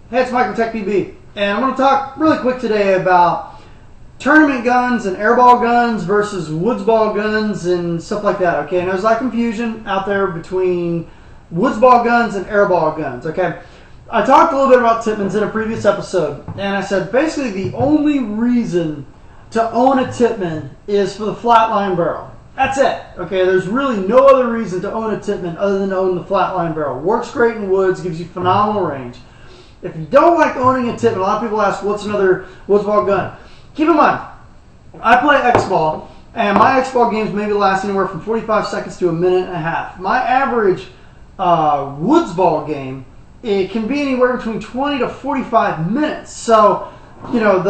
Hey, it's Mike with TechPB, and I'm going to talk really quick today about tournament guns and airball guns versus woodsball guns and stuff like that, okay? And there's a lot of confusion out there between woodsball guns and airball guns, okay? I talked a little bit about Tippmanns in a previous episode, and I said basically the only reason to own a Tippmann is for the flatline barrel. That's it, okay? There's really no other reason to own a Tippmann other than to own the flatline barrel. Works great in woods, gives you phenomenal range. If you don't like owning a Tippmann, a lot of people ask, what's another woodsball gun? Keep in mind, I play X-ball, and my X-ball games maybe last anywhere from 45 seconds to a minute and a half. My average woodsball game, it can be anywhere between 20 to 45 minutes. So, you know,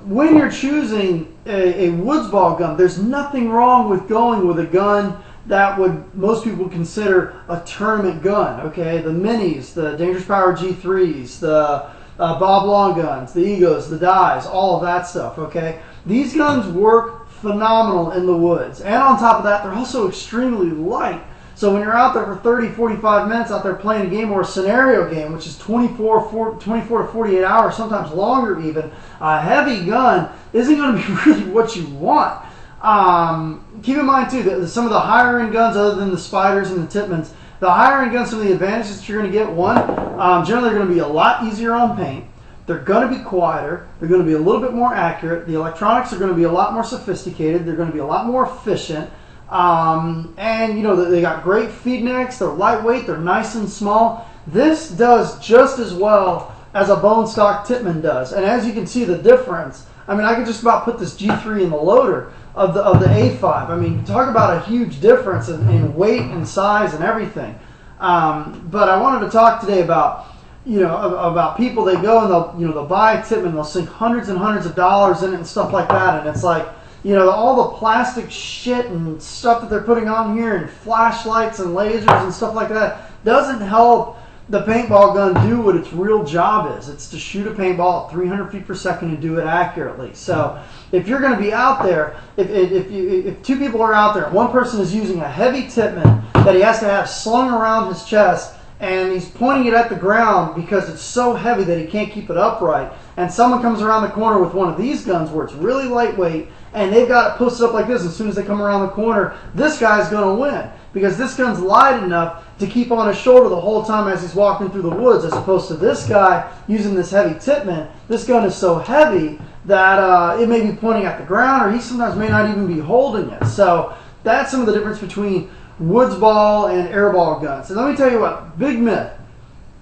when you're choosing a woodsball gun, there's nothing wrong with going with a gun that would most people consider a tournament gun, okay? The minis, the Dangerous Power G3s, the Bob Long guns, the Egos, the Dies, all of that stuff, okay? These guns work phenomenal in the woods. And on top of that, they're also extremely light. So when you're out there for 30, 45 minutes out there playing a game or a scenario game, which is 24 to 48 hours, sometimes longer even, a heavy gun isn't going to be really what you want. Keep in mind too that some of the higher end guns, other than the Spiders and the Tippmanns, the higher end guns, some of the advantages that you're going to get, one, generally they're going to be a lot easier on paint. They're going to be quieter. They're going to be a little bit more accurate. The electronics are going to be a lot more sophisticated. They're going to be a lot more efficient. And you know, they got great feed necks. They're lightweight. They're nice and small. This does just as well as a bone stock Tippmann does. And as you can see the difference, I mean, I could just about put this G3 in the loader of the A5. I mean, talk about a huge difference in weight and size and everything. But I wanted to talk today about, you know, about people, they go and they'll buy a Tippmann, they'll sink hundreds and hundreds of dollars in it and stuff like that, and it's like, you know, all the plastic shit and stuff that they're putting on here and flashlights and lasers and stuff like that doesn't help the paintball gun do what its real job is. It's to shoot a paintball at 300 feet per second and do it accurately. So if you're going to be out there, if two people are out there, one person is using a heavy Tippmann that he has to have slung around his chest, and he's pointing it at the ground because it's so heavy that he can't keep it upright, and someone comes around the corner with one of these guns where it's really lightweight, and they've got it posted up like this, as soon as they come around the corner, this guy's going to win because this gun's light enough to keep on his shoulder the whole time as he's walking through the woods, as opposed to this guy using this heavy Tippmann. This gun is so heavy that it may be pointing at the ground, or he sometimes may not even be holding it. So that's some of the difference between woodsball and airball guns. And let me tell you what, big myth,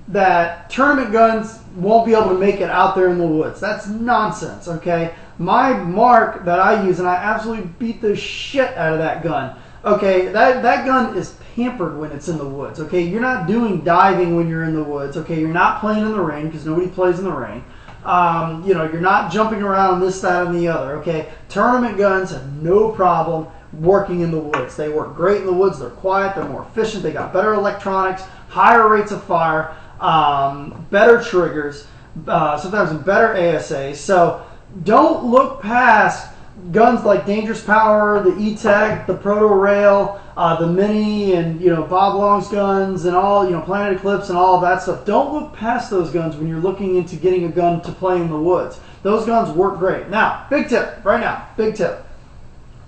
that tournament guns won't be able to make it out there in the woods. That's nonsense, okay? My mark that I use, and I absolutely beat the shit out of that gun, okay? That gun is pampered when it's in the woods, okay? You're not doing diving when you're in the woods, okay? You're not playing in the rain because nobody plays in the rain. You know, you're not jumping around this, that, and the other, okay? Tournament guns have no problem working in the woods. They work great in the woods. They're quiet. They're more efficient. They got better electronics, higher rates of fire, better triggers, sometimes better ASA. So don't look past guns like Dangerous Power, the E-Tech, the Proto Rail, the Mini, and, you know, Bob Long's guns and all, you know, Planet Eclipse and all of that stuff. Don't look past those guns when you're looking into getting a gun to play in the woods. Those guns work great. Now, big tip right now, big tip.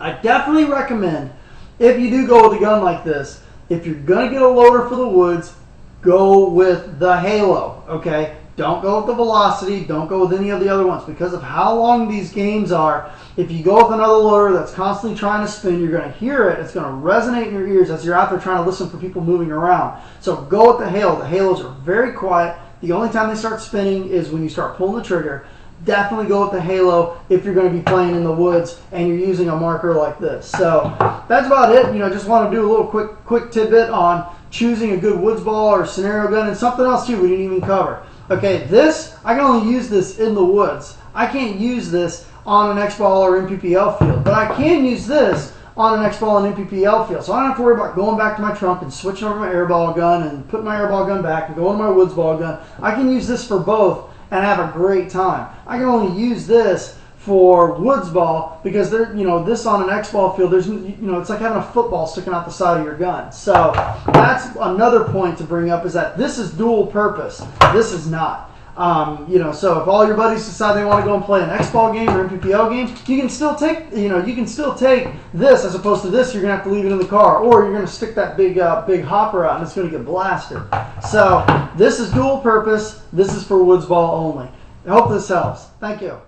I definitely recommend, if you do go with a gun like this, if you're going to get a loader for the woods, go with the Halo, okay? Don't go with the Velocity. Don't go with any of the other ones because of how long these games are. If you go with another loader that's constantly trying to spin, you're going to hear it. It's going to resonate in your ears as you're out there trying to listen for people moving around. So go with the Halo. The Halos are very quiet. The only time they start spinning is when you start pulling the trigger. Definitely go with the Halo if you're going to be playing in the woods and you're using a marker like this. So that's about it. You know, just want to do a little quick tidbit on choosing a good woodsball or scenario gun, and something else too we didn't even cover. Okay, this, I can only use this in the woods. I can't use this on an X-ball or MPPL field, but I can use this on an X-ball and MPPL field. So I don't have to worry about going back to my trunk and switching over my airball gun and putting my airball gun back and going to my woodsball gun. I can use this for both and have a great time. I can only use this for woodsball because they're, you know, this on an X-ball field, there's, you know, it's like having a football sticking out the side of your gun. So that's another point to bring up, is that this is dual purpose. This is not. You know, so if all your buddies decide they want to go and play an X-ball game or MPPL game, you can still take, you know, you can still take this as opposed to this. You're gonna have to leave it in the car, or you're gonna stick that big hopper out and it's gonna get blasted. So this is dual purpose. This is for woodsball only. I hope this helps. Thank you.